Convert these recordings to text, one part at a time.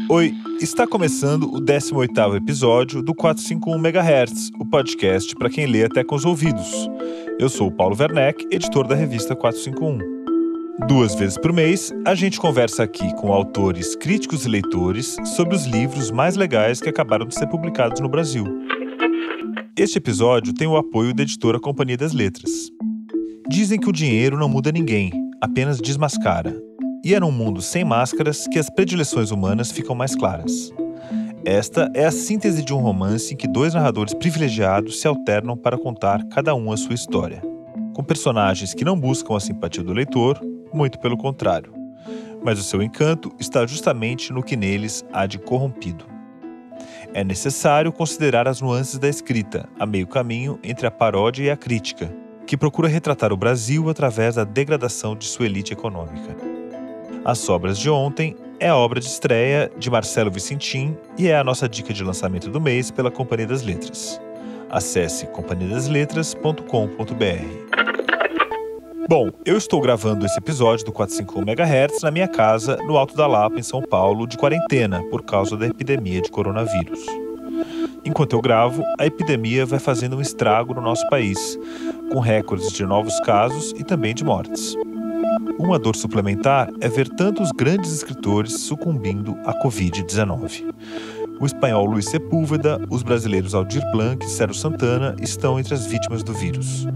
Oi, está começando o 18º episódio do 451 MHz, o podcast para quem lê até com os ouvidos. Eu sou o Paulo Werneck, editor da revista 451. 2 vezes por mês, a gente conversa aqui com autores, críticos e leitores sobre os livros mais legais que acabaram de ser publicados no Brasil. Este episódio tem o apoio da editora Companhia das Letras. Dizem que o dinheiro não muda ninguém, apenas desmascara. E é num mundo sem máscaras que as predileções humanas ficam mais claras. Esta é a síntese de um romance em que 2 narradores privilegiados se alternam para contar cada um a sua história. Com personagens que não buscam a simpatia do leitor, muito pelo contrário. Mas o seu encanto está justamente no que neles há de corrompido. É necessário considerar as nuances da escrita, a meio caminho entre a paródia e a crítica, que procura retratar o Brasil através da degradação de sua elite econômica. As Sobras de Ontem é a obra de estreia de Marcelo Vicentim e é a nossa dica de lançamento do mês pela Companhia das Letras. Acesse companhiadasletras.com.br. Bom, eu estou gravando esse episódio do 451 MHz na minha casa, no Alto da Lapa, em São Paulo, de quarentena, por causa da epidemia de coronavírus. Enquanto eu gravo, a epidemia vai fazendo um estrago no nosso país, com recordes de novos casos e também de mortes. Uma dor suplementar é ver tantos grandes escritores sucumbindo à Covid-19. O espanhol Luis Sepúlveda, os brasileiros Aldir Blanc e Sérgio Santana estão entre as vítimas do vírus.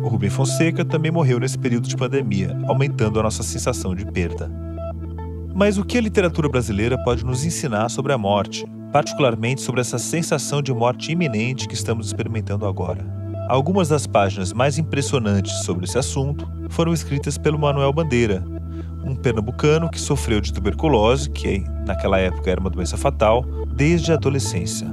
O Rubem Fonseca também morreu nesse período de pandemia, aumentando a nossa sensação de perda. Mas o que a literatura brasileira pode nos ensinar sobre a morte, particularmente sobre essa sensação de morte iminente que estamos experimentando agora? Algumas das páginas mais impressionantes sobre esse assunto foram escritas pelo Manuel Bandeira, um pernambucano que sofreu de tuberculose, que naquela época era uma doença fatal, desde a adolescência.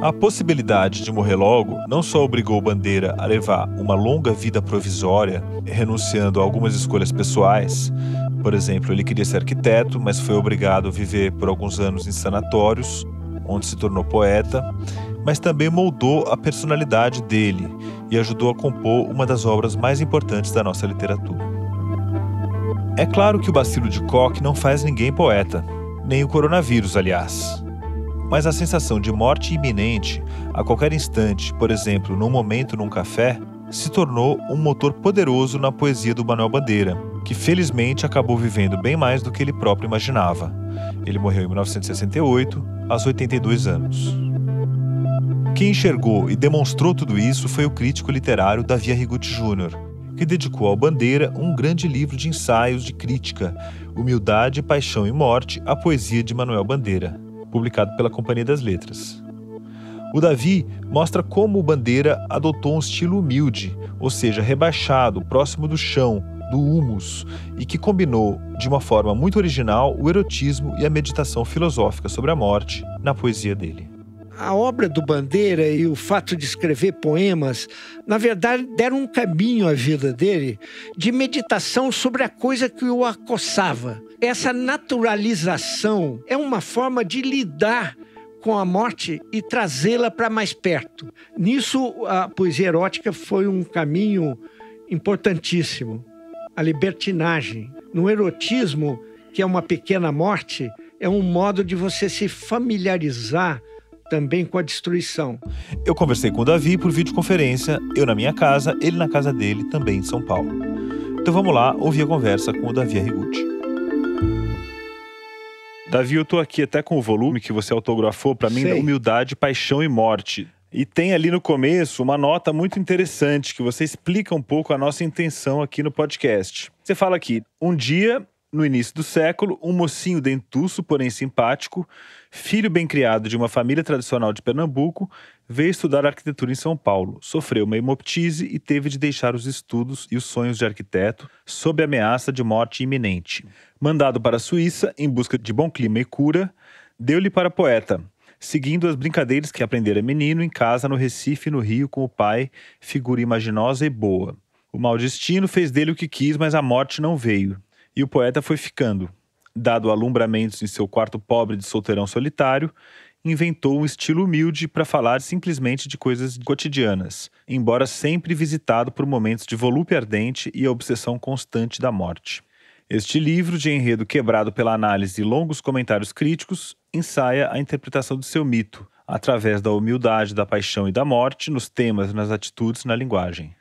A possibilidade de morrer logo não só obrigou Bandeira a levar uma longa vida provisória, renunciando a algumas escolhas pessoais. Por exemplo, ele queria ser arquiteto, mas foi obrigado a viver por alguns anos em sanatórios, onde se tornou poeta, mas também moldou a personalidade dele e ajudou a compor uma das obras mais importantes da nossa literatura. É claro que o bacilo de Koch não faz ninguém poeta, nem o coronavírus, aliás. Mas a sensação de morte iminente, a qualquer instante, por exemplo, num momento num café, se tornou um motor poderoso na poesia do Manuel Bandeira, que felizmente acabou vivendo bem mais do que ele próprio imaginava. Ele morreu em 1968, aos 82 anos. Quem enxergou e demonstrou tudo isso foi o crítico literário Davi Arrigucci Jr., que dedicou ao Bandeira um grande livro de ensaios de crítica, Humildade, Paixão e Morte, a poesia de Manuel Bandeira, publicado pela Companhia das Letras. O Davi mostra como o Bandeira adotou um estilo humilde, ou seja, rebaixado, próximo do chão, do humus, e que combinou, de uma forma muito original, o erotismo e a meditação filosófica sobre a morte na poesia dele. A obra do Bandeira e o fato de escrever poemas, na verdade, deram um caminho à vida dele de meditação sobre a coisa que o acossava. Essa naturalização é uma forma de lidar com a morte e trazê-la para mais perto. Nisso, a poesia erótica foi um caminho importantíssimo. A libertinagem. No erotismo, que é uma pequena morte, é um modo de você se familiarizar também com a destruição. Eu conversei com o Davi por videoconferência, eu na minha casa, ele na casa dele, também em São Paulo. Então vamos lá ouvir a conversa com o Davi Arrigucci. Davi, eu tô aqui até com o volume que você autografou para mim, da Humildade, Paixão e Morte. E tem ali no começo uma nota muito interessante que você explica um pouco a nossa intenção aqui no podcast. Você fala aqui, um dia, no início do século, um mocinho dentuço, porém simpático, filho bem criado de uma família tradicional de Pernambuco, veio estudar arquitetura em São Paulo, sofreu uma hemoptise e teve de deixar os estudos e os sonhos de arquiteto sob ameaça de morte iminente. Mandado para a Suíça, em busca de bom clima e cura, deu-lhe para poeta, seguindo as brincadeiras que aprendera menino em casa no Recife e no Rio com o pai, figura imaginosa e boa. O mau destino fez dele o que quis, mas a morte não veio. E o poeta foi ficando. Dado alumbramentos em seu quarto pobre de solteirão solitário, inventou um estilo humilde para falar simplesmente de coisas cotidianas, embora sempre visitado por momentos de volúpia ardente e a obsessão constante da morte. Este livro, de enredo quebrado pela análise e longos comentários críticos, ensaia a interpretação do seu mito, através da humildade, da paixão e da morte, nos temas, nas atitudes, na linguagem.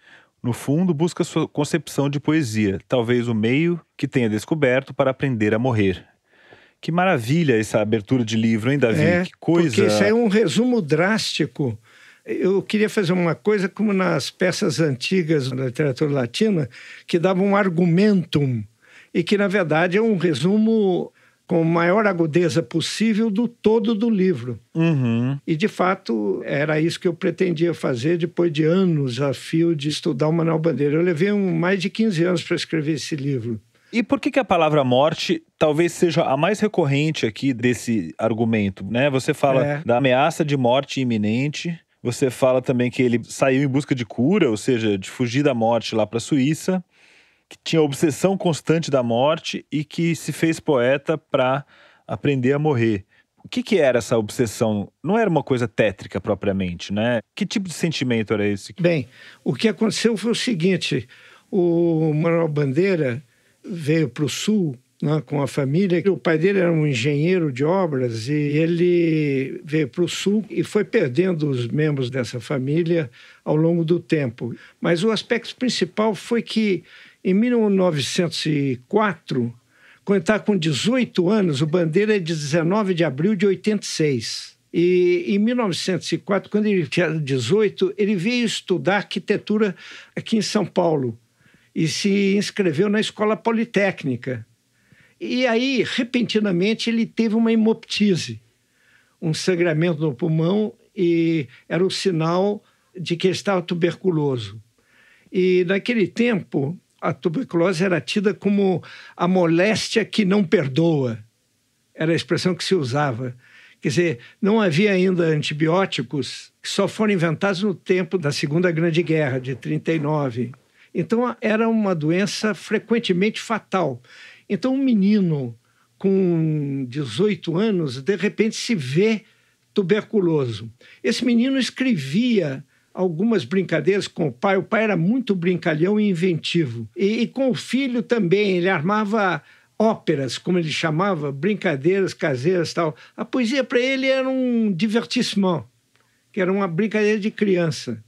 No fundo, busca sua concepção de poesia, talvez o meio que tenha descoberto para aprender a morrer. Que maravilha essa abertura de livro, hein, Davi? Que coisa... Porque isso é um resumo drástico. Eu queria fazer uma coisa como nas peças antigas da literatura latina, que dava um argumentum, e que, na verdade, é um resumo com a maior agudeza possível do todo do livro. Uhum. E, de fato, era isso que eu pretendia fazer depois de anos a fio de estudar o Manuel Bandeira. Eu levei mais de 15 anos para escrever esse livro. E por que a palavra morte talvez seja a mais recorrente aqui desse argumento, né? Você fala da ameaça de morte iminente, você fala também que ele saiu em busca de cura, ou seja, de fugir da morte lá para a Suíça, que tinha obsessão constante da morte e que se fez poeta para aprender a morrer. O que era essa obsessão? Não era uma coisa tétrica propriamente, né? Que tipo de sentimento era esse? Bem, o que aconteceu foi o seguinte: o Manuel Bandeira veio para o Sul, né, com a família. O pai dele era um engenheiro de obras e ele veio para o Sul e foi perdendo os membros dessa família ao longo do tempo. Mas o aspecto principal foi que, em 1904, quando ele estava com 18 anos, o Bandeira é de 19 de abril de 86. E em 1904, quando ele tinha 18, ele veio estudar arquitetura aqui em São Paulo e se inscreveu na Escola Politécnica. E aí, repentinamente, ele teve uma hemoptise, um sangramento no pulmão, e era o sinal de que ele estava tuberculoso. E naquele tempo, a tuberculose era tida como a moléstia que não perdoa. Era a expressão que se usava. Quer dizer, não havia ainda antibióticos, que só foram inventados no tempo da Segunda Grande Guerra, de 1939. Então, era uma doença frequentemente fatal. Então, um menino com 18 anos, de repente, se vê tuberculoso. Esse menino escrevia algumas brincadeiras com o pai. O pai era muito brincalhão e inventivo. E com o filho também, ele armava óperas, como ele chamava, brincadeiras caseiras e tal. A poesia para ele era um divertissement, que era uma brincadeira de criança.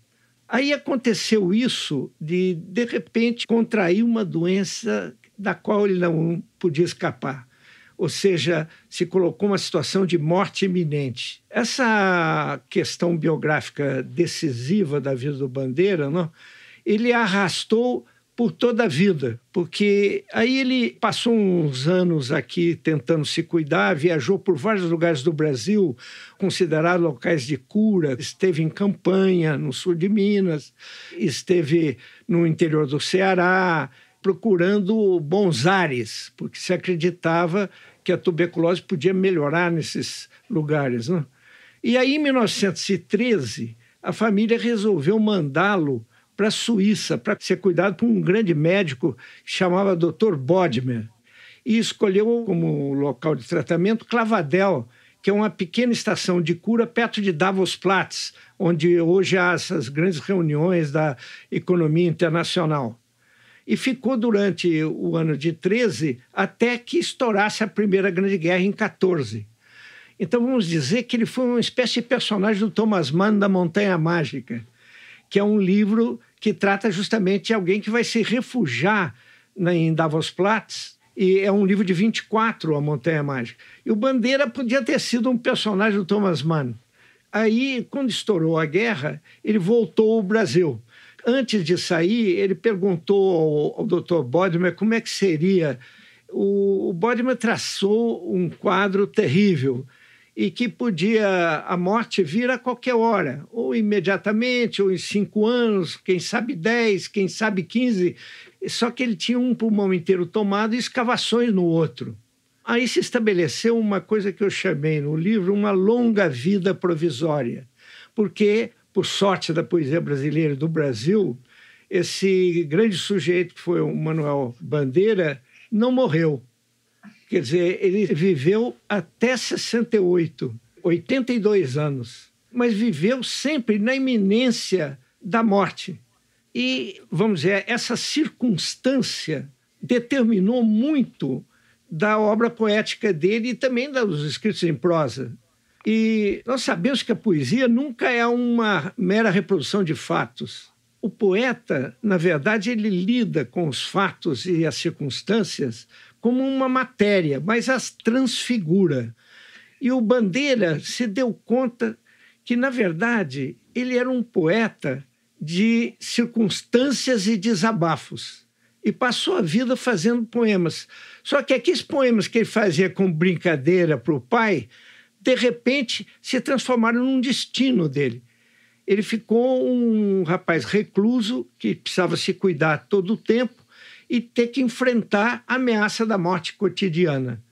Aí aconteceu isso de repente, contrair uma doença da qual ele não podia escapar. Ou seja, se colocou uma situação de morte iminente. Essa questão biográfica decisiva da vida do Bandeira, não, ele arrastou por toda a vida, porque aí ele passou uns anos aqui tentando se cuidar, viajou por vários lugares do Brasil, considerados locais de cura, esteve em campanha no sul de Minas, esteve no interior do Ceará, procurando bons ares, porque se acreditava que a tuberculose podia melhorar nesses lugares, né? E aí, em 1913, a família resolveu mandá-lo para a Suíça, para ser cuidado por um grande médico que chamava Dr. Bodmer. E escolheu como local de tratamento Clavadel, que é uma pequena estação de cura perto de Davos-Platz, onde hoje há essas grandes reuniões da economia internacional. E ficou durante o ano de 13 até que estourasse a Primeira Grande Guerra em 14. Então vamos dizer que ele foi uma espécie de personagem do Thomas Mann da Montanha Mágica, que é um livro que trata justamente de alguém que vai se refugiar em Davos-Platz, e é um livro de 24, A Montanha Mágica. E o Bandeira podia ter sido um personagem do Thomas Mann. Aí, quando estourou a guerra, ele voltou ao Brasil. Antes de sair, ele perguntou ao Dr. Bodmer como é que seria. O Bodmer traçou um quadro terrível e que podia a morte vir a qualquer hora, ou imediatamente, ou em 5 anos, quem sabe 10, quem sabe 15. Só que ele tinha um pulmão inteiro tomado e escavações no outro. Aí se estabeleceu uma coisa que eu chamei no livro uma longa vida provisória, porque, por sorte da poesia brasileira e do Brasil, esse grande sujeito que foi o Manuel Bandeira não morreu. Quer dizer, ele viveu até 68, 82 anos, mas viveu sempre na iminência da morte. E, vamos dizer, essa circunstância determinou muito da obra poética dele e também dos escritos em prosa. E nós sabemos que a poesia nunca é uma mera reprodução de fatos. O poeta, na verdade, ele lida com os fatos e as circunstâncias como uma matéria, mas as transfigura. E o Bandeira se deu conta que, na verdade, ele era um poeta de circunstâncias e desabafos. E passou a vida fazendo poemas. Só que aqueles poemas que ele fazia com brincadeira para o pai, de repente, se transformaram num destino dele. Ele ficou um rapaz recluso, que precisava se cuidar todo o tempo e ter que enfrentar a ameaça da morte cotidiana.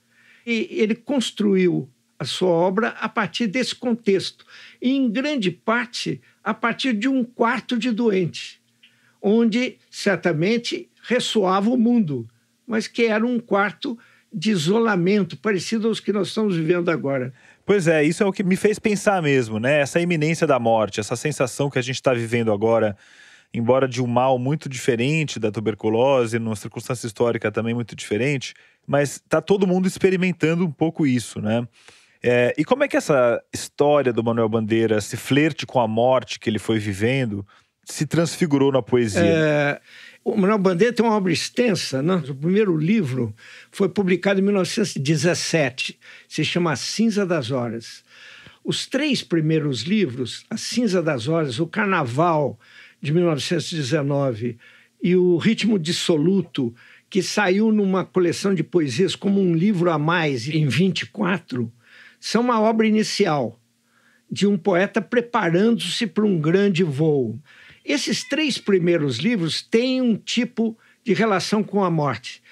E ele construiu a sua obra a partir desse contexto, e em grande parte a partir de um quarto de doente, onde certamente ressoava o mundo, mas que era um quarto de isolamento, parecido aos que nós estamos vivendo agora. Pois é, isso é o que me fez pensar mesmo, né? Essa iminência da morte, essa sensação que a gente está vivendo agora, embora de um mal muito diferente da tuberculose, numa circunstância histórica também muito diferente, mas está todo mundo experimentando um pouco isso, né? E como é que essa história do Manuel Bandeira, esse flerte com a morte que ele foi vivendo, se transfigurou na poesia? O Manuel Bandeira tem uma obra extensa, né? O primeiro livro foi publicado em 1917, se chama A Cinza das Horas. Os 3 primeiros livros, A Cinza das Horas, O Carnaval, de 1919, e O Ritmo Dissoluto, que saiu numa coleção de poesias como um livro a mais, em 24, são uma obra inicial de um poeta preparando-se para um grande voo. Esses 3 primeiros livros têm um tipo de relação com a morte.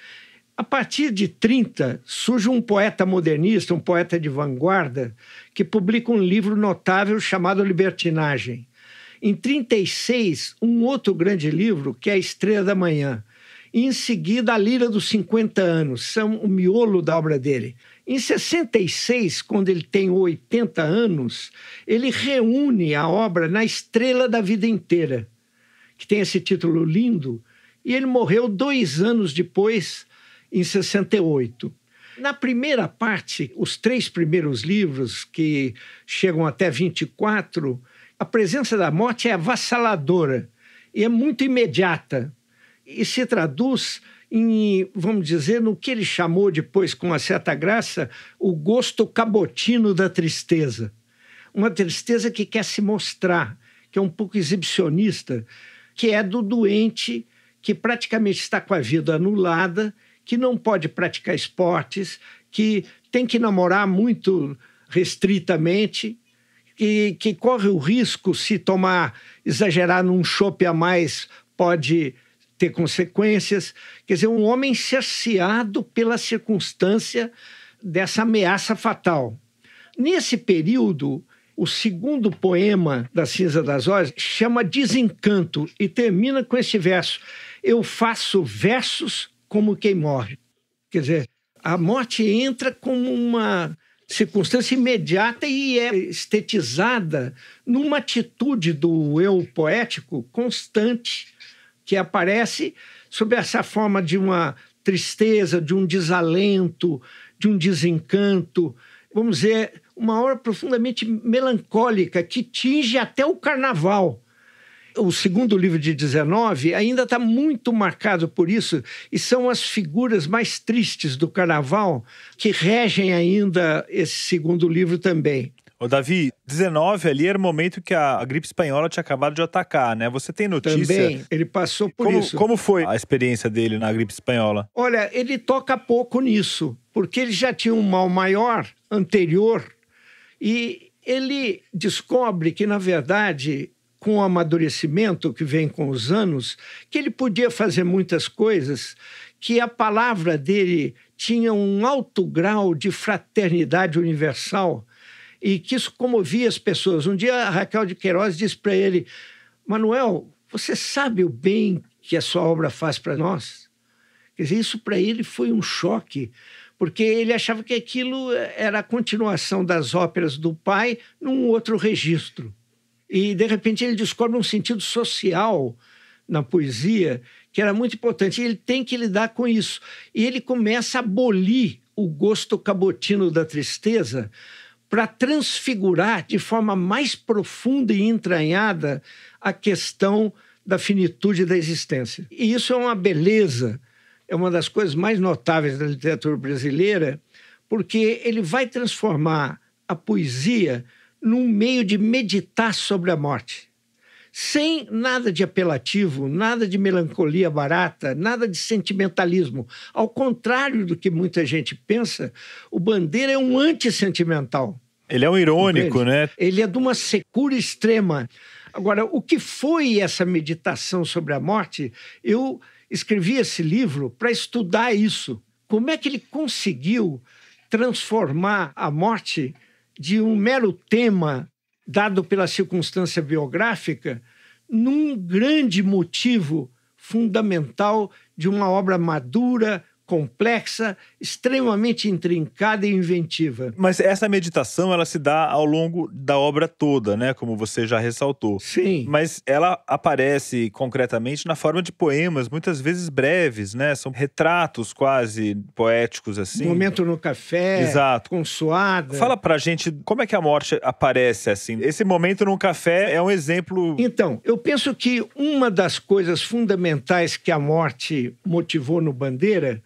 A partir de 30, surge um poeta modernista, um poeta de vanguarda, que publica um livro notável chamado Libertinagem. Em 36, um outro grande livro, que é A Estrela da Manhã. E, em seguida, A Lira dos 50 Anos, são o miolo da obra dele. Em 66, quando ele tem 80 anos, ele reúne a obra na Estrela da Vida Inteira, que tem esse título lindo, e ele morreu 2 anos depois, em 68. Na primeira parte, os 3 primeiros livros, que chegam até 24, a presença da morte é avassaladora e é muito imediata, e se traduz em, vamos dizer, no que ele chamou depois, com uma certa graça, o gosto cabotino da tristeza. Uma tristeza que quer se mostrar, que é um pouco exibicionista, que é do doente que praticamente está com a vida anulada, que não pode praticar esportes, que tem que namorar muito restritamente, que corre o risco, se exagerar num chope a mais, pode ter consequências. Quer dizer, um homem cerceado pela circunstância dessa ameaça fatal. Nesse período, o segundo poema da Cinza das Horas chama Desencanto e termina com esse verso: eu faço versos como quem morre. Quer dizer, a morte entra como uma circunstância imediata e é estetizada numa atitude do eu poético constante, que aparece sob essa forma de uma tristeza, de um desalento, de um desencanto. Vamos dizer, uma obra profundamente melancólica que tinge até o carnaval. O segundo livro de 19 ainda está muito marcado por isso, e são as figuras mais tristes do carnaval que regem ainda esse segundo livro também. Ô Davi, 19 ali era o momento que a gripe espanhola tinha acabado de atacar, né? Você tem notícia? Também, ele passou por isso. Como foi a experiência dele na gripe espanhola? Olha, ele toca pouco nisso, porque ele já tinha um mal maior anterior, e ele descobre que, na verdade, com o amadurecimento que vem com os anos, que ele podia fazer muitas coisas, que a palavra dele tinha um alto grau de fraternidade universal, e que isso comovia as pessoas. Um dia a Raquel de Queiroz disse para ele: Manuel, você sabe o bem que a sua obra faz para nós? Quer dizer, isso para ele foi um choque, porque ele achava que aquilo era a continuação das óperas do pai num outro registro. E, de repente, ele descobre um sentido social na poesia que era muito importante. Ele tem que lidar com isso. E ele começa a abolir o gosto cabotino da tristeza para transfigurar de forma mais profunda e entranhada a questão da finitude da existência. E isso é uma beleza, é uma das coisas mais notáveis da literatura brasileira, porque ele vai transformar a poesia num meio de meditar sobre a morte. Sem nada de apelativo, nada de melancolia barata, nada de sentimentalismo. Ao contrário do que muita gente pensa, o Bandeira é um antissentimental. Ele é um irônico, né? Ele é de uma secura extrema. Agora, o que foi essa meditação sobre a morte? Eu escrevi esse livro para estudar isso. Como é que ele conseguiu transformar a morte de um mero tema dado pela circunstância biográfica num grande motivo fundamental de uma obra madura, complexa, extremamente intrincada e inventiva. Mas essa meditação, ela se dá ao longo da obra toda, né? Como você já ressaltou. Sim. Mas ela aparece concretamente na forma de poemas, muitas vezes breves, né? São retratos quase poéticos, assim. Momento no café. Exato. Com suada. Fala pra gente como é que a morte aparece, assim. Esse momento no café é um exemplo... Então, eu penso que uma das coisas fundamentais que a morte motivou no Bandeira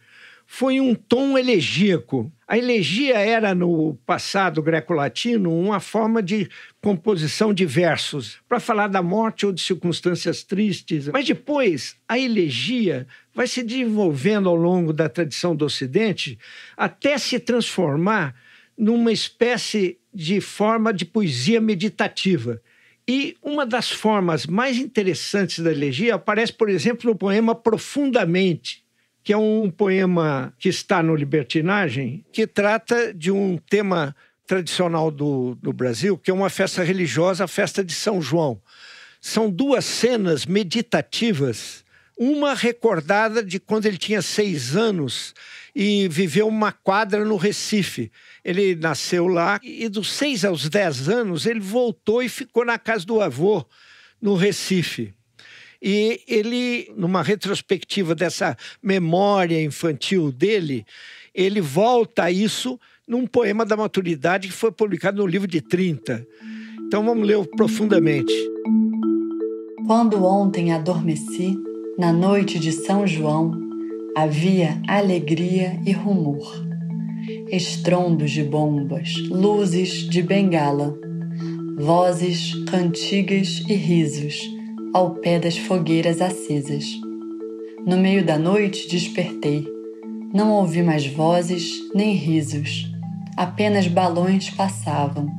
foi um tom elegíaco. A elegia era, no passado greco-latino, uma forma de composição de versos, para falar da morte ou de circunstâncias tristes. Mas depois, a elegia vai se desenvolvendo ao longo da tradição do Ocidente até se transformar numa espécie de forma de poesia meditativa. E uma das formas mais interessantes da elegia aparece, por exemplo, no poema Profundamente, que é um poema que está no Libertinagem, que trata de um tema tradicional do Brasil, que é uma festa religiosa, a festa de São João. São duas cenas meditativas, uma recordada de quando ele tinha 6 anos e viveu uma quadra no Recife. Ele nasceu lá e dos 6 aos 10 anos ele voltou e ficou na casa do avô, no Recife. E ele, numa retrospectiva dessa memória infantil dele, ele volta a isso num poema da maturidade que foi publicado no livro de 30. Então vamos ler Profundamente. Quando ontem adormeci, na noite de São João, havia alegria e rumor. Estrondos de bombas, luzes de bengala, vozes, cantigas e risos, ao pé das fogueiras acesas. No meio da noite despertei. Não ouvi mais vozes nem risos. Apenas balões passavam,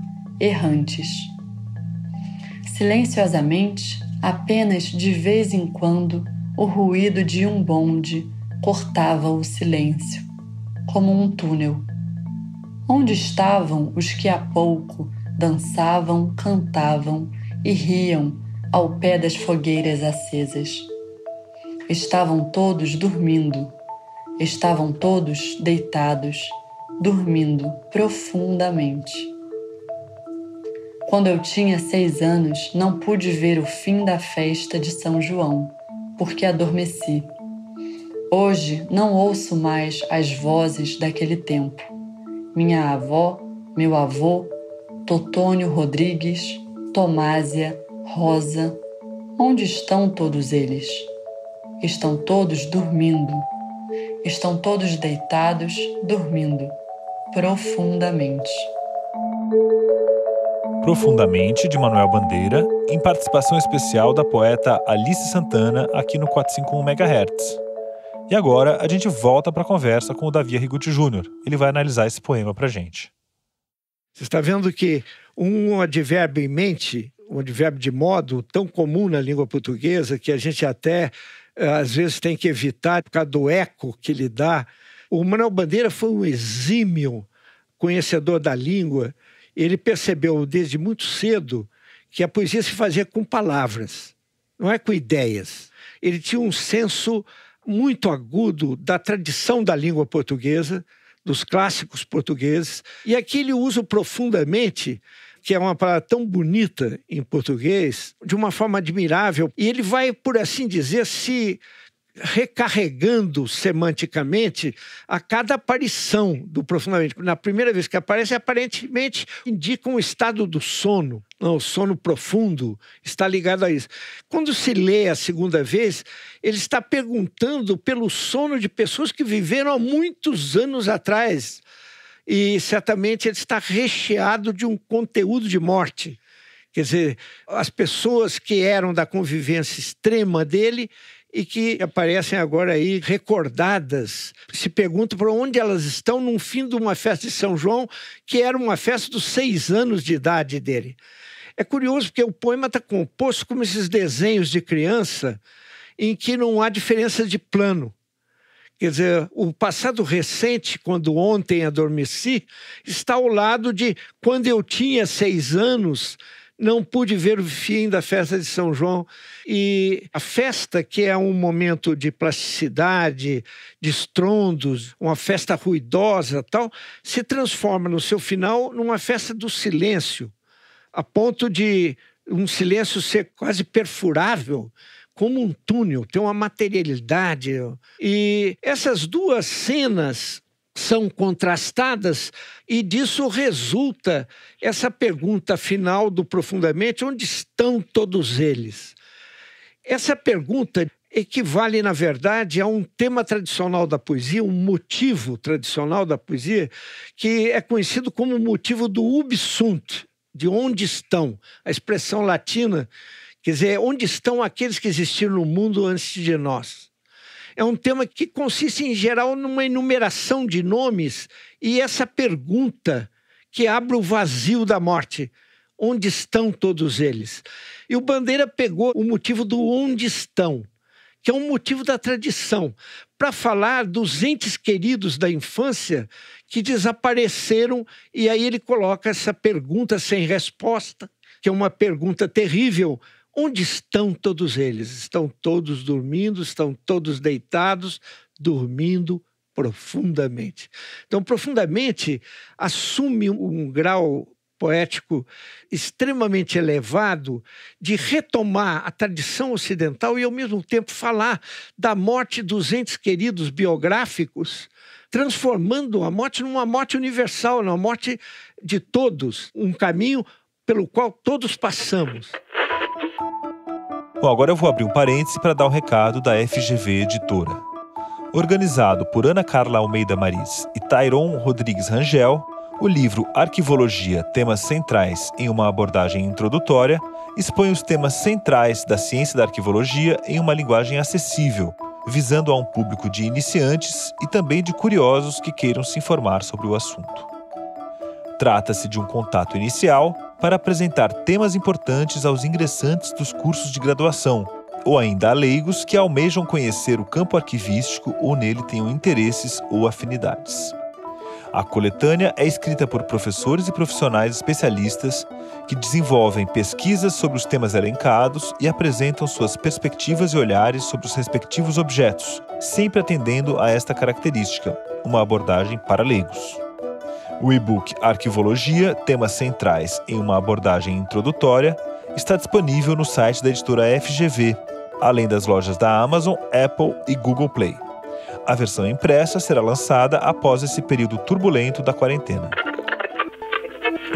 errantes. Silenciosamente, apenas de vez em quando, o ruído de um bonde cortava o silêncio, como um túnel. Onde estavam os que há pouco dançavam, cantavam e riam ao pé das fogueiras acesas? Estavam todos dormindo, estavam todos deitados, dormindo profundamente. Quando eu tinha 6 anos, não pude ver o fim da festa de São João, porque adormeci. Hoje não ouço mais as vozes daquele tempo. Minha avó, meu avô, Totônio Rodrigues, Tomásia, Rosa, onde estão todos eles? Estão todos dormindo. Estão todos deitados, dormindo, profundamente. Profundamente, de Manuel Bandeira, em participação especial da poeta Alice Santana, aqui no 451 MHz. E agora a gente volta para a conversa com o Davi Arrigucci Júnior. Ele vai analisar esse poema para a gente. Você está vendo que um advérbio em mente, um advérbio de modo tão comum na língua portuguesa, que a gente até, às vezes, tem que evitar por causa do eco que ele dá. O Manuel Bandeira foi um exímio conhecedor da língua. Ele percebeu desde muito cedo que a poesia se fazia com palavras, não é com ideias. Ele tinha um senso muito agudo da tradição da língua portuguesa, dos clássicos portugueses. E aqui ele usa profundamente, que é uma palavra tão bonita em português, de uma forma admirável. E ele vai, por assim dizer, se recarregando semanticamente a cada aparição do profundamente. Na primeira vez que aparece, aparentemente indica um estado do sono. Não, o sono profundo está ligado a isso. Quando se lê a segunda vez, ele está perguntando pelo sono de pessoas que viveram há muitos anos atrás. E certamente ele está recheado de um conteúdo de morte. Quer dizer, as pessoas que eram da convivência extrema dele e que aparecem agora aí recordadas, se perguntam por onde elas estão no fim de uma festa de São João, que era uma festa dos 6 anos de idade dele. É curioso porque o poema está composto como esses desenhos de criança em que não há diferença de plano. Quer dizer, o passado recente, quando ontem adormeci, está ao lado de quando eu tinha 6 anos, não pude ver o fim da festa de São João. E a festa, que é um momento de plasticidade, de estrondos, uma festa ruidosa tal, se transforma no seu final numa festa do silêncio, a ponto de um silêncio ser quase perfurável, como um túnel, tem uma materialidade. E essas duas cenas são contrastadas e disso resulta essa pergunta final do Profundamente: onde estão todos eles? Essa pergunta equivale, na verdade, a um tema tradicional da poesia, um motivo tradicional da poesia, que é conhecido como o motivo do ubi sunt, de onde estão, a expressão latina, quer dizer, onde estão aqueles que existiram no mundo antes de nós. É um tema que consiste, em geral, numa enumeração de nomes e essa pergunta que abre o vazio da morte. Onde estão todos eles? E o Bandeira pegou o motivo do onde estão, que é um motivo da tradição, para falar dos entes queridos da infância que desapareceram, e aí ele coloca essa pergunta sem resposta, que é uma pergunta terrível. Onde estão todos eles? Estão todos dormindo, estão todos deitados, dormindo profundamente. Então, profundamente assume um grau poético extremamente elevado de retomar a tradição ocidental e, ao mesmo tempo, falar da morte dos entes queridos biográficos, transformando a morte numa morte universal, numa morte de todos, um caminho pelo qual todos passamos. Bom, agora eu vou abrir um parêntese para dar um recado da FGV Editora. Organizado por Ana Carla Almeida Maris e Tairon Rodrigues Rangel, o livro Arquivologia, Temas Centrais em uma Abordagem Introdutória expõe os temas centrais da ciência da arquivologia em uma linguagem acessível, visando a um público de iniciantes e também de curiosos que queiram se informar sobre o assunto. Trata-se de um contato inicial para apresentar temas importantes aos ingressantes dos cursos de graduação, ou ainda a leigos que almejam conhecer o campo arquivístico ou nele tenham interesses ou afinidades. A coletânea é escrita por professores e profissionais especialistas que desenvolvem pesquisas sobre os temas elencados e apresentam suas perspectivas e olhares sobre os respectivos objetos, sempre atendendo a esta característica, uma abordagem para leigos. O e-book Arquivologia, Temas Centrais em uma Abordagem Introdutória está disponível no site da editora FGV, além das lojas da Amazon, Apple e Google Play. A versão impressa será lançada após esse período turbulento da quarentena.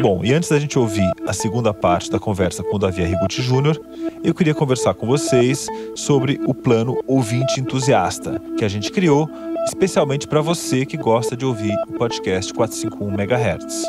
Bom, e antes da gente ouvir a segunda parte da conversa com o Davi Arrigucci Júnior, eu queria conversar com vocês sobre o plano Ouvinte Entusiasta, que a gente criou especialmente para você que gosta de ouvir o podcast 451 MHz.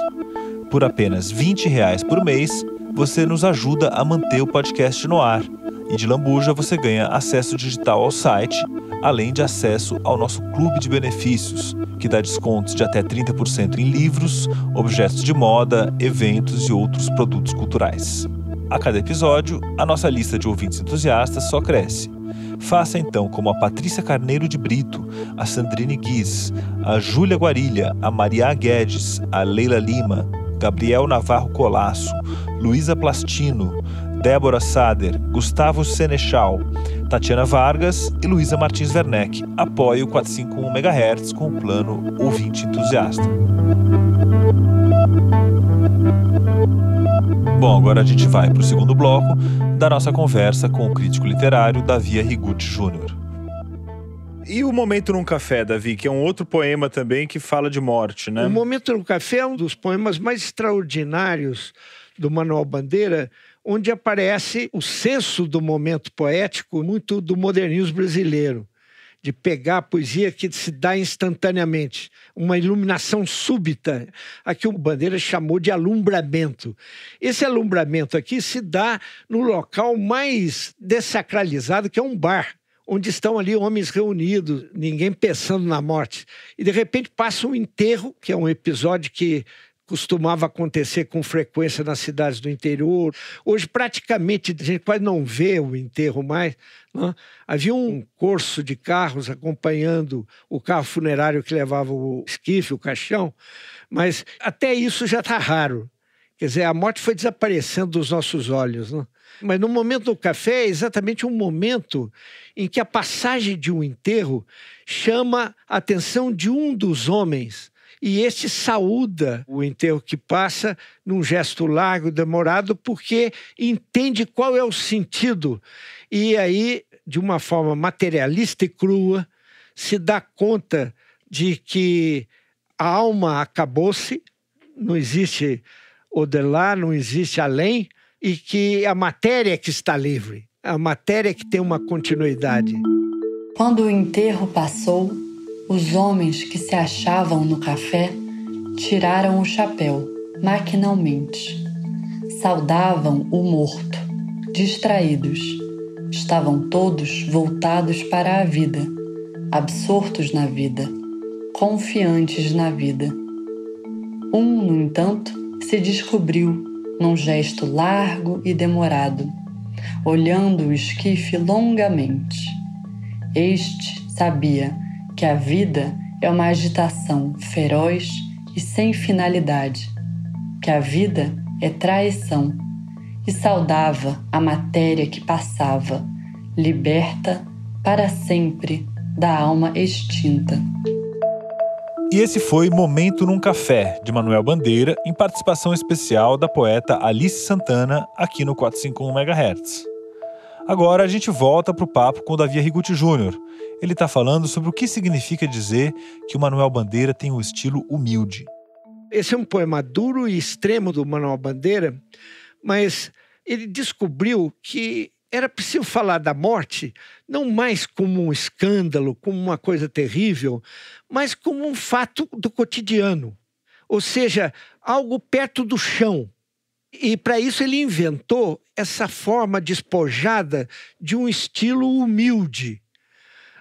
Por apenas R$20 por mês, você nos ajuda a manter o podcast no ar. E de lambuja você ganha acesso digital ao site, além de acesso ao nosso clube de benefícios, que dá descontos de até 30% em livros, objetos de moda, eventos e outros produtos culturais. A cada episódio, a nossa lista de ouvintes entusiastas só cresce. Faça então como a Patrícia Carneiro de Brito, a Sandrine Guiz, a Júlia Guarilha, a Maria Guedes, a Leila Lima, Gabriel Navarro Colasso, Luísa Plastino, Débora Sader, Gustavo Senechal, Tatiana Vargas e Luísa Martins Werneck. Apoie o 451 MHz com o plano Ouvinte Entusiasta. Bom, agora a gente vai para o segundo bloco da nossa conversa com o crítico literário Davi Arrigucci Júnior. E o Momento num Café, Davi, que é um outro poema também que fala de morte, né? O Momento num Café é um dos poemas mais extraordinários do Manuel Bandeira, onde aparece o senso do momento poético muito do modernismo brasileiro, de pegar a poesia que se dá instantaneamente, uma iluminação súbita, a que o Bandeira chamou de alumbramento. Esse alumbramento aqui se dá no local mais dessacralizado, que é um bar, onde estão ali homens reunidos, ninguém pensando na morte. E, de repente, passa um enterro, que é um episódio que costumava acontecer com frequência nas cidades do interior. Hoje, praticamente, a gente quase não vê o enterro mais, né? Havia um corso de carros acompanhando o carro funerário que levava o esquife, o caixão, mas até isso já está raro. Quer dizer, a morte foi desaparecendo dos nossos olhos, né? Mas no Momento do Café é exatamente um momento em que a passagem de um enterro chama a atenção de um dos homens e este saúda o enterro que passa num gesto largo, demorado, porque entende qual é o sentido. E aí, de uma forma materialista e crua, se dá conta de que a alma acabou-se, não existe o de lá, não existe além, e que a matéria é que está livre, a matéria é que tem uma continuidade. Quando o enterro passou, os homens que se achavam no café tiraram o chapéu, maquinalmente. Saudavam o morto, distraídos. Estavam todos voltados para a vida, absortos na vida, confiantes na vida. Um, no entanto, se descobriu num gesto largo e demorado, olhando o esquife longamente. Este sabia que a vida é uma agitação feroz e sem finalidade, que a vida é traição, e saudava a matéria que passava, liberta para sempre da alma extinta. E esse foi Momento num Café, de Manuel Bandeira, em participação especial da poeta Alice Santana, aqui no 451 MHz. Agora a gente volta para o papo com o Davi Arrigucci Júnior. Ele está falando sobre o que significa dizer que o Manuel Bandeira tem um estilo humilde. Esse é um poema duro e extremo do Manuel Bandeira, mas ele descobriu que era preciso falar da morte não mais como um escândalo, como uma coisa terrível, mas como um fato do cotidiano, ou seja, algo perto do chão. E para isso ele inventou essa forma despojada de um estilo humilde.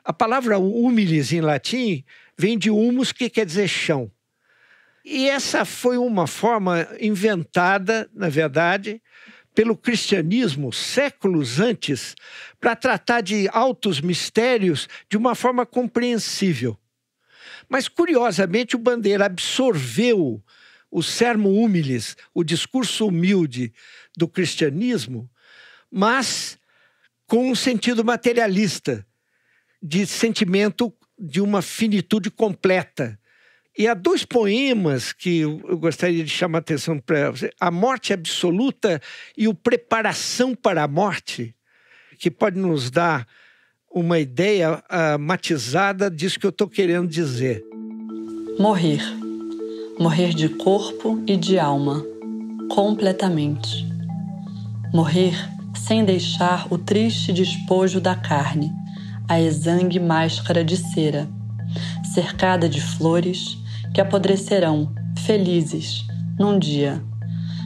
A palavra humilis em latim vem de humus, que quer dizer chão. E essa foi uma forma inventada, na verdade, pelo cristianismo séculos antes, para tratar de altos mistérios de uma forma compreensível. Mas, curiosamente, o Bandeira absorveu o sermo humilis, o discurso humilde do cristianismo, mas com um sentido materialista, de sentimento de uma finitude completa. E há dois poemas que eu gostaria de chamar a atenção para você: A Morte Absoluta e o Preparação para a Morte, que pode nos dar uma ideia matizada disso que eu estou querendo dizer. Morrer. Morrer de corpo e de alma, completamente. Morrer sem deixar o triste despojo da carne, a exangue máscara de cera, cercada de flores que apodrecerão, felizes, num dia,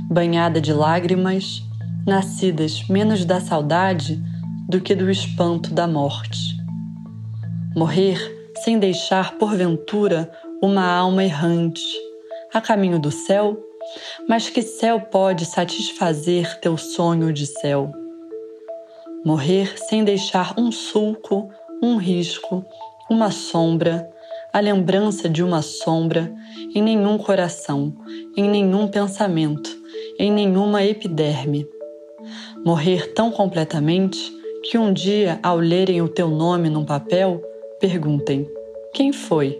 banhada de lágrimas, nascidas menos da saudade do que do espanto da morte. Morrer sem deixar, porventura, uma alma errante, a caminho do céu, mas que céu pode satisfazer teu sonho de céu? Morrer sem deixar um sulco, um risco, uma sombra, a lembrança de uma sombra em nenhum coração, em nenhum pensamento, em nenhuma epiderme. Morrer tão completamente que um dia, ao lerem o teu nome num papel, perguntem: quem foi?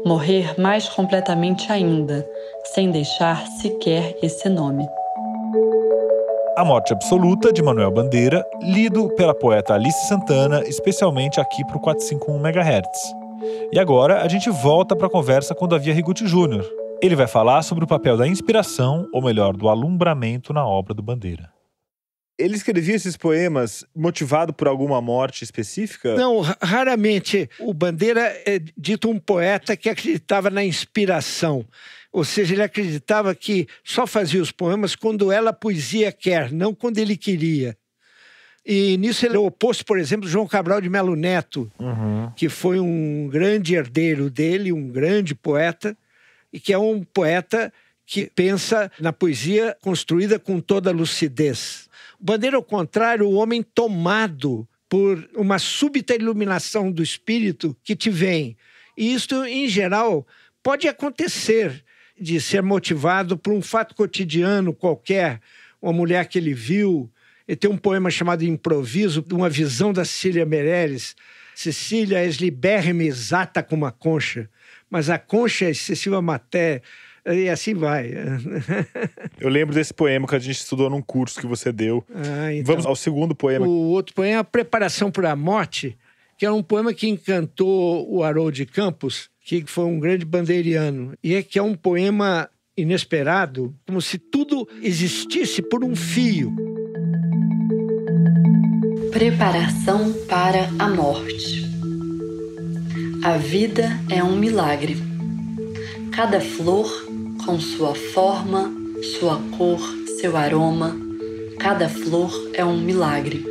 Morrer mais completamente ainda, sem deixar sequer esse nome. A Morte Absoluta, de Manuel Bandeira, lido pela poeta Alice Santana, especialmente aqui para o 451 MHz. E agora a gente volta para a conversa com Davi Arrigucci Júnior. Ele vai falar sobre o papel da inspiração, ou melhor, do alumbramento na obra do Bandeira. Ele escrevia esses poemas motivado por alguma morte específica? Não, raramente. O Bandeira é dito um poeta que acreditava na inspiração. Ou seja, ele acreditava que só fazia os poemas quando ela, a poesia, quer, não quando ele queria. E nisso ele é o oposto, por exemplo, de João Cabral de Melo Neto, que foi um grande herdeiro dele, um grande poeta, e que é um poeta que pensa na poesia construída com toda lucidez. O Bandeira, ao contrário, o homem tomado por uma súbita iluminação do espírito que te vem. E isto, em geral, pode acontecer de ser motivado por um fato cotidiano qualquer, uma mulher que ele viu. Ele tem um poema chamado Improviso, uma visão da Cecília Meirelles. Cecília és libérrima e exata como a concha, mas a concha é excessiva matéria, e assim vai. Eu lembro desse poema que a gente estudou num curso que você deu. Então, vamos ao segundo poema. O outro poema é A Preparação para a Morte, que é um poema que encantou o Haroldo de Campos, que foi um grande bandeiriano. E que é um poema inesperado, como se tudo existisse por um fio. Preparação para a morte. A vida é um milagre. Cada flor, com sua forma, sua cor, seu aroma, cada flor é um milagre.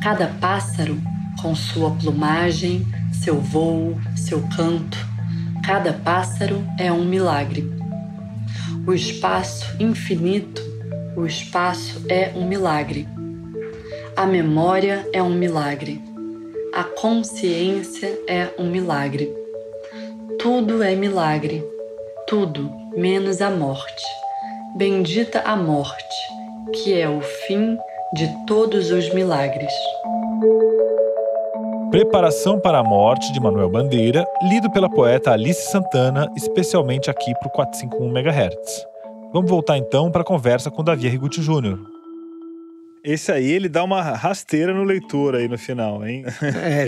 Cada pássaro, com sua plumagem, seu voo, seu canto, cada pássaro é um milagre. O espaço infinito, o espaço é um milagre. A memória é um milagre. A consciência é um milagre. Tudo é milagre. Tudo, menos a morte. Bendita a morte, que é o fim de todos os milagres. Preparação para a Morte, de Manuel Bandeira, lido pela poeta Alice Santana, especialmente aqui para o 451 MHz. Vamos voltar então para a conversa com Davi Arrigucci Júnior. Esse aí, ele dá uma rasteira no leitor aí no final, hein?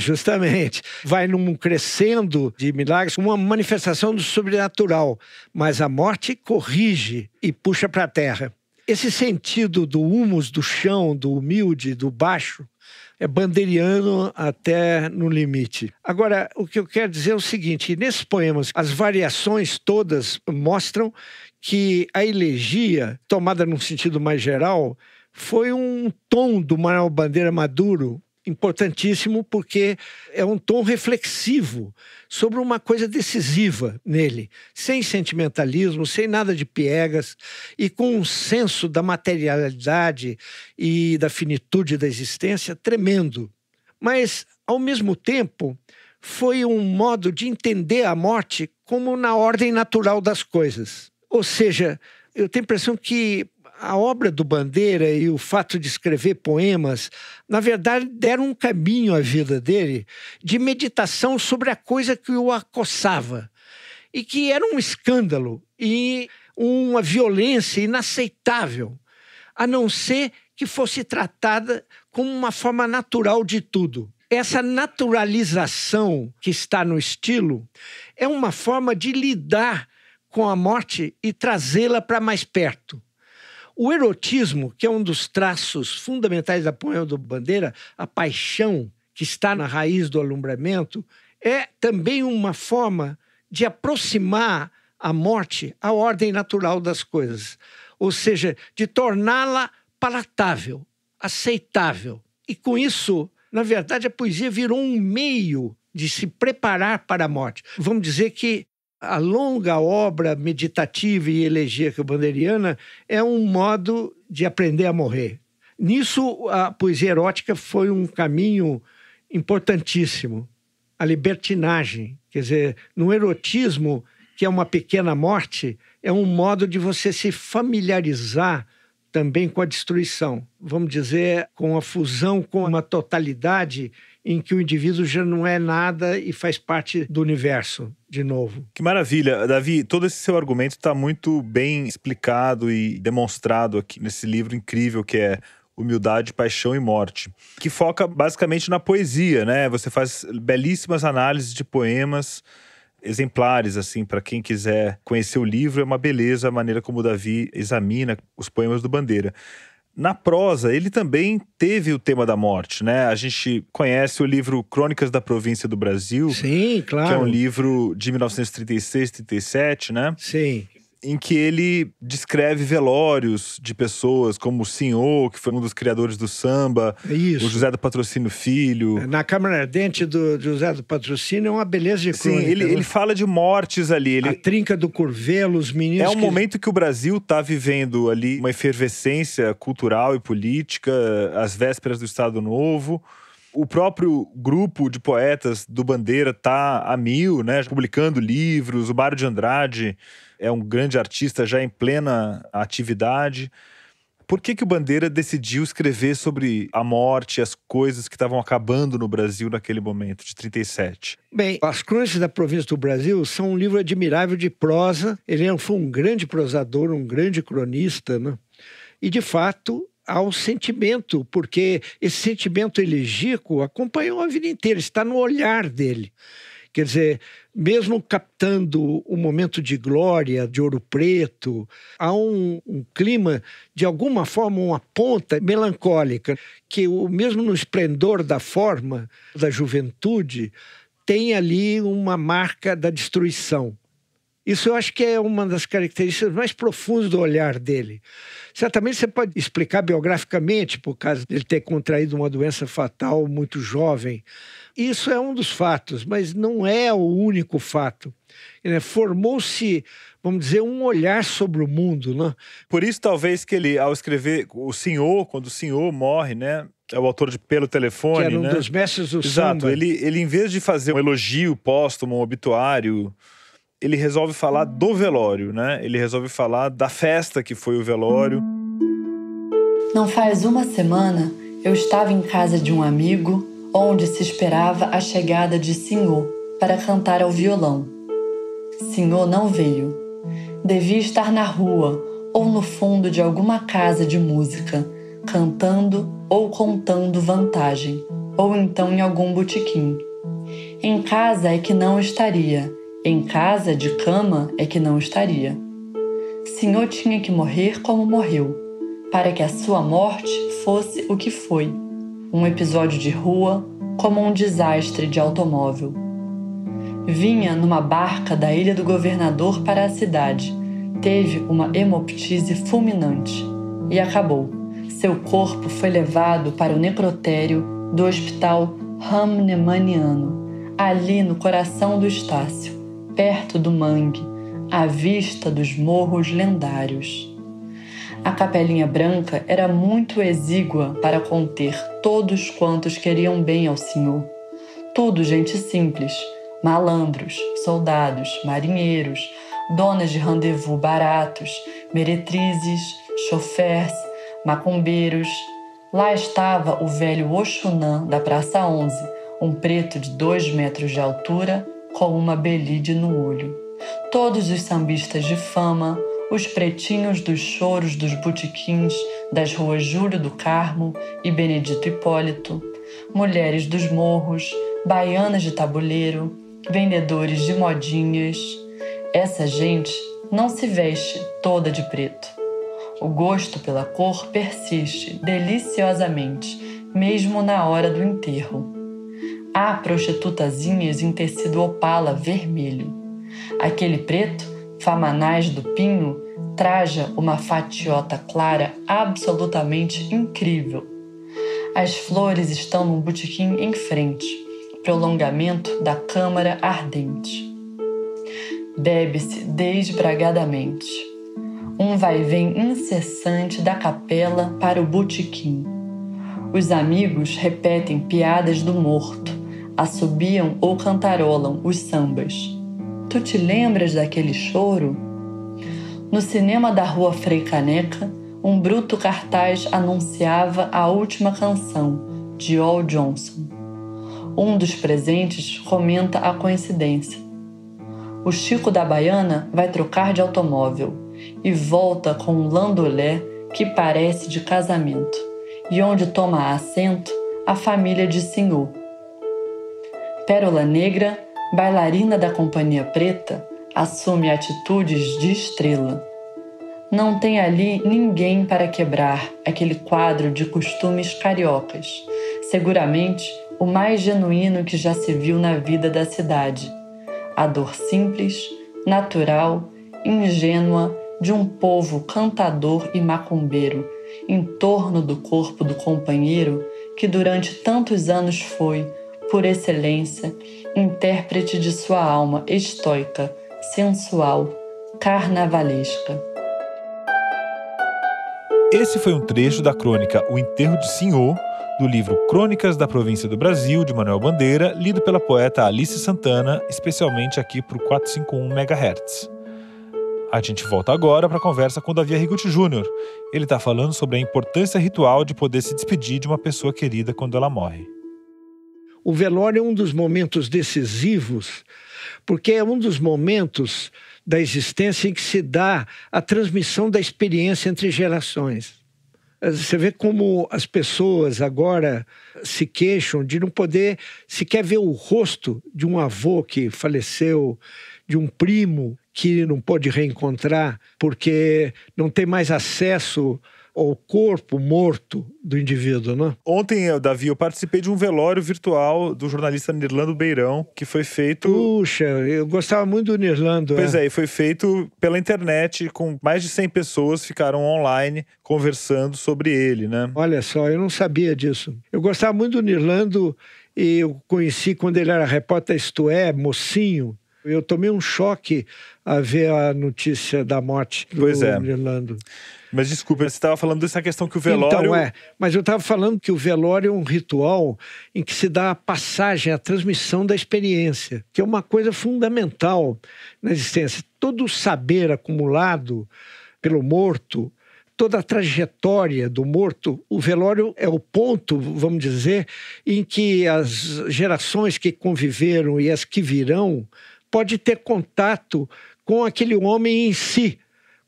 Justamente. Vai num crescendo de milagres, uma manifestação do sobrenatural. Mas a morte corrige e puxa para a terra. Esse sentido do humus, do chão, do humilde, do baixo, é bandeiriano até no limite. Agora, o que eu quero dizer é o seguinte, nesses poemas, as variações todas mostram que a elegia, tomada num sentido mais geral, foi um tom do Manuel Bandeira maduro, importantíssimo, porque é um tom reflexivo sobre uma coisa decisiva nele, sem sentimentalismo, sem nada de piegas, e com um senso da materialidade e da finitude da existência tremendo. Mas, ao mesmo tempo, foi um modo de entender a morte como na ordem natural das coisas. Ou seja, eu tenho a impressão que a obra do Bandeira e o fato de escrever poemas, na verdade, deram um caminho à vida dele de meditação sobre a coisa que o acossava e que era um escândalo e uma violência inaceitável, a não ser que fosse tratada como uma forma natural de tudo. Essa naturalização que está no estilo é uma forma de lidar com a morte e trazê-la para mais perto. O erotismo, que é um dos traços fundamentais da poema do Bandeira, a paixão que está na raiz do alumbramento, é também uma forma de aproximar a morte à ordem natural das coisas. Ou seja, de torná-la palatável, aceitável. E com isso, na verdade, a poesia virou um meio de se preparar para a morte. Vamos dizer que a longa obra meditativa e elegíaca bandeiriana é um modo de aprender a morrer. Nisso, a poesia erótica foi um caminho importantíssimo. A libertinagem, quer dizer, no erotismo, que é uma pequena morte, é um modo de você se familiarizar também com a destruição. Vamos dizer, com a fusão com uma totalidade em que o indivíduo já não é nada e faz parte do universo de novo. Que maravilha. Davi, todo esse seu argumento está muito bem explicado e demonstrado aqui nesse livro incrível que é Humildade, Paixão e Morte, que foca basicamente na poesia, né? Você faz belíssimas análises de poemas exemplares, assim, para quem quiser conhecer o livro. É uma beleza a maneira como o Davi examina os poemas do Bandeira. Na prosa, ele também teve o tema da morte, né? A gente conhece o livro Crônicas da Província do Brasil. Sim, claro. Que é um livro de 1936, 37, né? Sim. Em que ele descreve velórios de pessoas como o Senhor, que foi um dos criadores do samba. Isso. O José do Patrocínio Filho. Na Câmara Ardente do José do Patrocínio é uma beleza de crônica. Sim, ele fala de mortes ali. A trinca do Curvelo, os meninos... É um momento que o Brasil está vivendo ali uma efervescência cultural e política, às vésperas do Estado Novo. O próprio grupo de poetas do Bandeira está a mil, né? Publicando livros. O Mário de Andrade é um grande artista já em plena atividade. Por que o Bandeira decidiu escrever sobre a morte, as coisas que estavam acabando no Brasil naquele momento, de 37? Bem, As Crônicas da Província do Brasil são um livro admirável de prosa. Ele foi um grande prosador, um grande cronista, né? E, de fato, há um sentimento, porque esse sentimento elegíaco acompanhou a vida inteira, está no olhar dele. Quer dizer, mesmo captando um momento de glória, de Ouro Preto, há um clima, de alguma forma, uma ponta melancólica, que mesmo no esplendor da forma da juventude, tem ali uma marca da destruição. Isso eu acho que é uma das características mais profundas do olhar dele. Certamente você pode explicar biograficamente, por causa dele ter contraído uma doença fatal muito jovem. Isso é um dos fatos, mas não é o único fato. Formou-se, vamos dizer, um olhar sobre o mundo, né? Por isso, talvez, que ele, ao escrever o Senhor, quando o Senhor morre, né? É o autor de Pelo Telefone, que era um né? dos mestres do Exato. samba. Ele, em vez de fazer um elogio póstumo, um obituário, ele resolve falar do velório, né? Ele resolve falar da festa que foi o velório. Não faz uma semana, eu estava em casa de um amigo, onde se esperava a chegada de Senhor para cantar ao violão. Senhor não veio. Devia estar na rua ou no fundo de alguma casa de música, cantando ou contando vantagem, ou então em algum botequim. Em casa é que não estaria, em casa de cama é que não estaria. Senhor tinha que morrer como morreu, para que a sua morte fosse o que foi. Um episódio de rua, como um desastre de automóvel. Vinha numa barca da Ilha do Governador para a cidade. Teve uma hemoptise fulminante. E acabou. Seu corpo foi levado para o necrotério do Hospital Hahnemanniano, ali no coração do Estácio, perto do mangue, à vista dos morros lendários. A capelinha branca era muito exígua para conter todos quantos queriam bem ao Senhor. Tudo gente simples, malandros, soldados, marinheiros, donas de rendezvous baratos, meretrizes, chofers, macumbeiros. Lá estava o velho Oxunã da Praça 11, um preto de 2 metros de altura, com uma belide no olho. Todos os sambistas de fama, os pretinhos dos choros dos botequins das ruas Júlio do Carmo e Benedito Hipólito, mulheres dos morros, baianas de tabuleiro, vendedores de modinhas. Essa gente não se veste toda de preto. O gosto pela cor persiste deliciosamente, mesmo na hora do enterro. Há prostitutazinhas em tecido opala vermelho. Aquele preto, Famanás do Pinho, traja uma fatiota clara absolutamente incrível. As flores estão num botequim em frente, prolongamento da câmara ardente. Bebe-se desbragadamente. Um vai-vem incessante da capela para o botequim. Os amigos repetem piadas do morto, assobiam ou cantarolam os sambas. Tu te lembras daquele choro? No cinema da Rua Frei Caneca, um bruto cartaz anunciava a última canção, de Al Johnson. Um dos presentes comenta a coincidência. O Chico da Baiana vai trocar de automóvel e volta com um landolé que parece de casamento, e onde toma assento a família de Senhor. Pérola Negra, bailarina da Companhia Preta, assume atitudes de estrela. Não tem ali ninguém para quebrar aquele quadro de costumes cariocas, seguramente o mais genuíno que já se viu na vida da cidade. A dor simples, natural, ingênua de um povo cantador e macumbeiro em torno do corpo do companheiro que durante tantos anos foi, por excelência, intérprete de sua alma estoica, sensual, carnavalesca. Esse foi um trecho da crônica O Enterro de Senhor, do livro Crônicas da Província do Brasil, de Manuel Bandeira, lido pela poeta Alice Santana, especialmente aqui para o 451 MHz. A gente volta agora para a conversa com Davi Arrigucci Júnior. Ele está falando sobre a importância ritual de poder se despedir de uma pessoa querida quando ela morre. O velório é um dos momentos decisivos, porque é um dos momentos da existência em que se dá a transmissão da experiência entre gerações. Você vê como as pessoas agora se queixam de não poder sequer ver o rosto de um avô que faleceu, de um primo que não pôde reencontrar, porque não tem mais acesso ao corpo morto do indivíduo, né? Ontem, Davi, eu participei de um velório virtual do jornalista Nirlando Beirão, que foi feito... Puxa, eu gostava muito do Nirlando. Pois é, e foi feito pela internet, com mais de 100 pessoas ficaram online conversando sobre ele, né? Olha só, eu não sabia disso. Eu gostava muito do Nirlando e eu conheci quando ele era repórter Isto É, mocinho. Eu tomei um choque a ver a notícia da morte do Nirlando. Mas desculpa, você estava falando dessa questão que o velório... Então, mas eu estava falando que o velório é um ritual em que se dá a passagem, a transmissão da experiência, que é uma coisa fundamental na existência. Todo o saber acumulado pelo morto, toda a trajetória do morto, o velório é o ponto, vamos dizer, em que as gerações que conviveram e as que virão pode ter contato com aquele homem em si,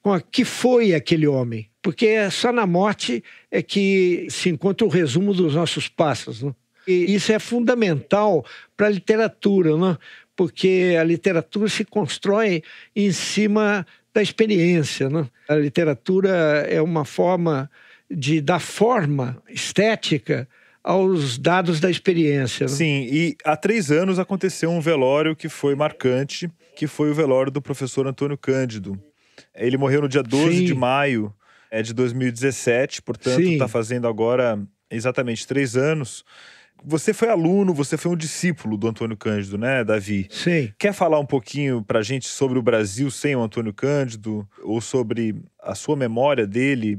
com o que foi aquele homem. Porque só na morte é que se encontra o resumo dos nossos passos, né? E isso é fundamental para a literatura, né? Porque a literatura se constrói em cima da experiência, né? A literatura é uma forma de dar forma estética aos dados da experiência, né? Sim, e há 3 anos aconteceu um velório que foi marcante, que foi o velório do professor Antônio Cândido. Ele morreu no dia 12 de maio de 2017, portanto está fazendo agora exatamente 3 anos. Você foi aluno, você foi um discípulo do Antônio Cândido, né, Davi? Sim. Quer falar um pouquinho pra gente sobre o Brasil sem o Antônio Cândido? Ou sobre a sua memória dele?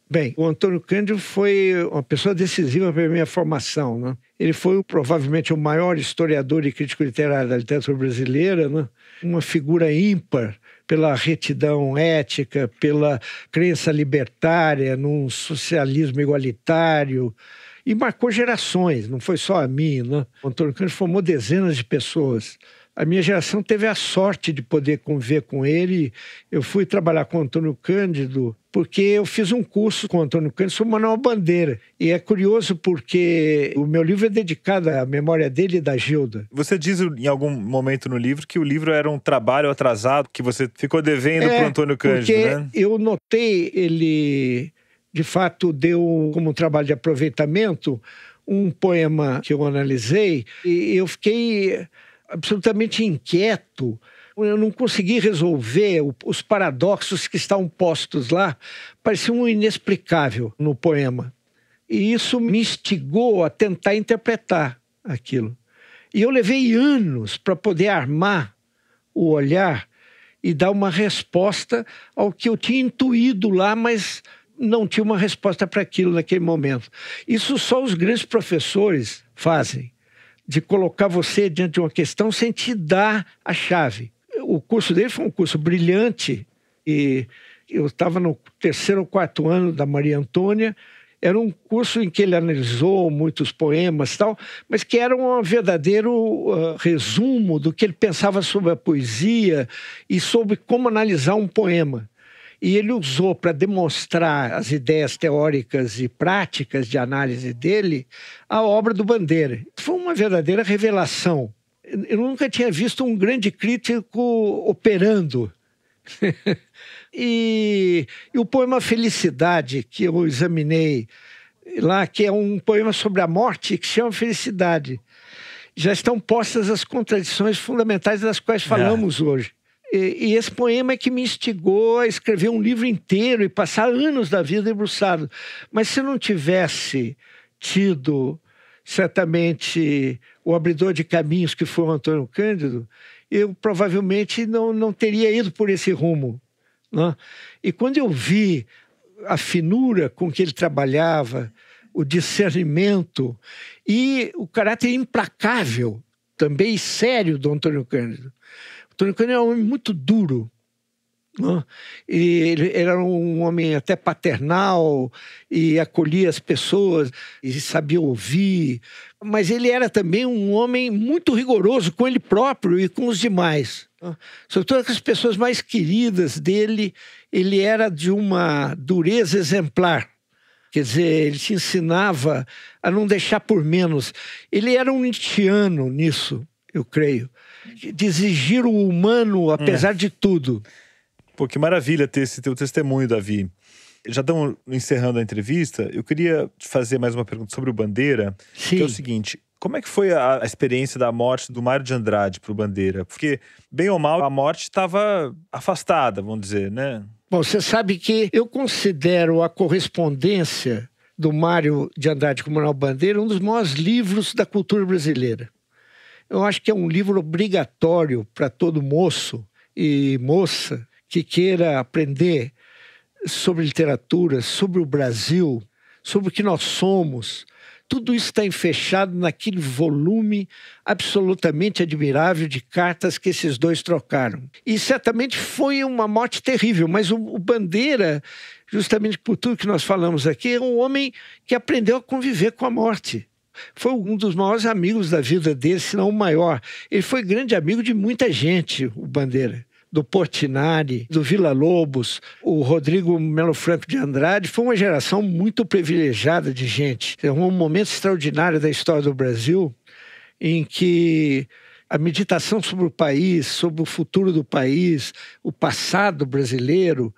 Bem, o Antônio Cândido foi uma pessoa decisiva para a minha formação, né? Ele foi provavelmente o maior historiador e crítico literário da literatura brasileira, né? Uma figura ímpar pela retidão ética, pela crença libertária, num socialismo igualitário, e marcou gerações, não foi só a minha, né? O Antônio Cândido formou dezenas de pessoas. A minha geração teve a sorte de poder conviver com ele. Eu fui trabalhar com o Antônio Cândido porque eu fiz um curso com o Antônio Cândido sobre Manuel Bandeira. E é curioso porque o meu livro é dedicado à memória dele e da Gilda. Você diz em algum momento no livro que o livro era um trabalho atrasado, que você ficou devendo para o Antônio Cândido, porque né? Eu notei, ele de fato deu como um trabalho de aproveitamento um poema que eu analisei e eu fiquei absolutamente inquieto. Eu não consegui resolver os paradoxos que estavam postos lá. Parecia um inexplicável no poema. E isso me instigou a tentar interpretar aquilo. E eu levei anos para poder armar o olhar e dar uma resposta ao que eu tinha intuído lá, mas não tinha uma resposta para aquilo naquele momento. Isso só os grandes professores fazem, de colocar você diante de uma questão sem te dar a chave. O curso dele foi um curso brilhante e eu estava no 3º ou 4º ano da Maria Antônia. Era um curso em que ele analisou muitos poemas e tal, mas que era um verdadeiro resumo do que ele pensava sobre a poesia e sobre como analisar um poema. E ele usou para demonstrar as ideias teóricas e práticas de análise dele a obra do Bandeira. Foi uma verdadeira revelação. Eu nunca tinha visto um grande crítico operando. E o poema Felicidade, que eu examinei lá, que é um poema sobre a morte, que se chama Felicidade. Já estão postas as contradições fundamentais das quais falamos hoje. E esse poema é que me instigou a escrever um livro inteiro e passar anos da vida debruçado. Mas se não tivesse tido, certamente, o abridor de caminhos que foi o Antônio Cândido, eu provavelmente não teria ido por esse rumo, né? E quando eu vi a finura com que ele trabalhava, o discernimento e o caráter implacável, também sério, do Antônio Cândido. O Antônio Cândido era um homem muito duro, né? E ele era um homem até paternal e acolhia as pessoas e sabia ouvir, mas ele era também um homem muito rigoroso com ele próprio e com os demais. Sobretudo com as pessoas mais queridas dele, ele era de uma dureza exemplar. Quer dizer, ele te ensinava a não deixar por menos. Ele era um nietzschiano nisso, eu creio, de exigir o humano apesar de tudo. Pô, que maravilha ter esse teu testemunho, Davi. Já estamos encerrando a entrevista. Eu queria te fazer mais uma pergunta sobre o Bandeira. Sim. Que é o seguinte: como é que foi a experiência da morte do Mário de Andrade para o Bandeira? Porque, bem ou mal, a morte estava afastada, vamos dizer, né? Bom, você sabe que eu considero a correspondência do Mário de Andrade com o Manuel Bandeira um dos maiores livros da cultura brasileira. Eu acho que é um livro obrigatório para todo moço e moça que queira aprender sobre literatura, sobre o Brasil, sobre o que nós somos. Tudo isso está enfechado naquele volume absolutamente admirável de cartas que esses dois trocaram. E certamente foi uma morte terrível, mas o Bandeira, justamente por tudo que nós falamos aqui, é um homem que aprendeu a conviver com a morte. Foi um dos maiores amigos da vida dele, se não o maior. Ele foi grande amigo de muita gente, o Bandeira. Do Portinari, do Villa-Lobos, o Rodrigo Melo Franco de Andrade. Foi uma geração muito privilegiada de gente. É um momento extraordinário da história do Brasil em que a meditação sobre o país, sobre o futuro do país, o passado brasileiro,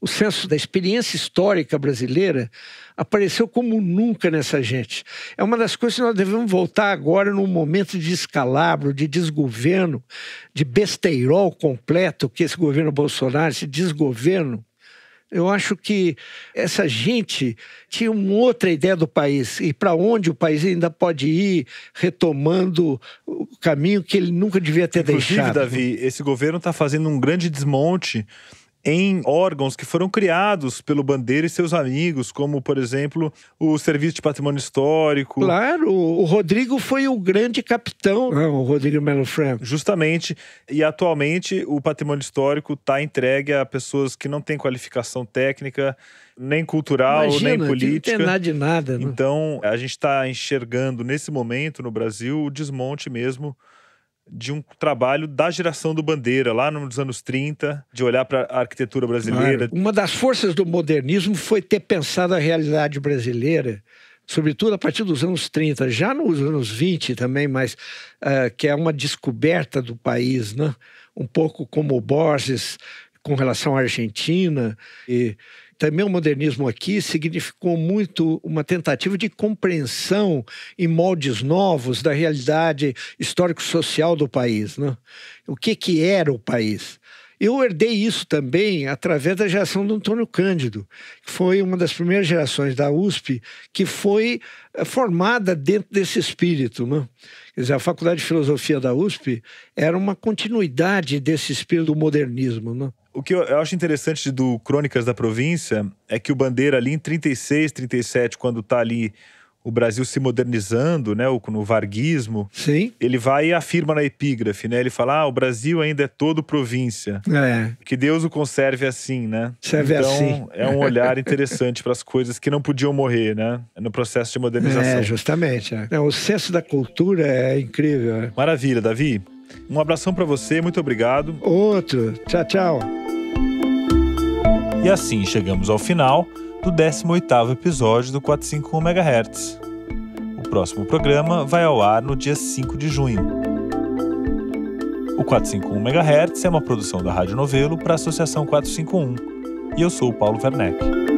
o senso da experiência histórica brasileira apareceu como nunca nessa gente. É uma das coisas que nós devemos voltar agora num momento de descalabro, de desgoverno, de besteirol completo que esse governo Bolsonaro, esse desgoverno. Eu acho que essa gente tinha uma outra ideia do país e para onde o país ainda pode ir, retomando o caminho que ele nunca devia ter deixado. Davi, esse governo está fazendo um grande desmonte em órgãos que foram criados pelo Bandeira e seus amigos, como, por exemplo, o Serviço de Patrimônio Histórico. Claro, o Rodrigo foi o grande capitão, o Rodrigo Melo Franco. Justamente, e atualmente o Patrimônio Histórico está entregue a pessoas que não têm qualificação técnica, nem cultural, Imagina, nem política. Não tem nada de nada. Né? Então, a gente está enxergando nesse momento no Brasil o desmonte mesmo de um trabalho da geração do Bandeira, lá nos anos 30, de olhar para a arquitetura brasileira. Claro. Uma das forças do modernismo foi ter pensado a realidade brasileira, sobretudo a partir dos anos 30, já nos anos 20 também, mas que é uma descoberta do país, né? Um pouco como o Borges com relação à Argentina. E também o modernismo aqui significou muito uma tentativa de compreensão em moldes novos da realidade histórico-social do país, né? O que era o país? Eu herdei isso também através da geração do Antônio Cândido, que foi uma das primeiras gerações da USP que foi formada dentro desse espírito, né? Quer dizer, a Faculdade de Filosofia da USP era uma continuidade desse espírito do modernismo, né? O que eu acho interessante do Crônicas da Província é que o Bandeira ali em 36, 37, quando está ali o Brasil se modernizando, né, no varguismo. Sim. Ele vai e afirma na epígrafe, né? Ele fala, o Brasil ainda é todo província. Que Deus o conserve assim, né? Serve então, assim. É um olhar interessante para as coisas que não podiam morrer, né? No processo de modernização. Justamente. O senso da cultura é incrível. Maravilha, Davi. Um abração para você, muito obrigado. Outro. Tchau, tchau. E assim chegamos ao final do 18º episódio do 451 MHz. O próximo programa vai ao ar no dia 5 de junho. O 451 MHz é uma produção da Rádio Novelo para a Associação 451. E eu sou o Paulo Werneck.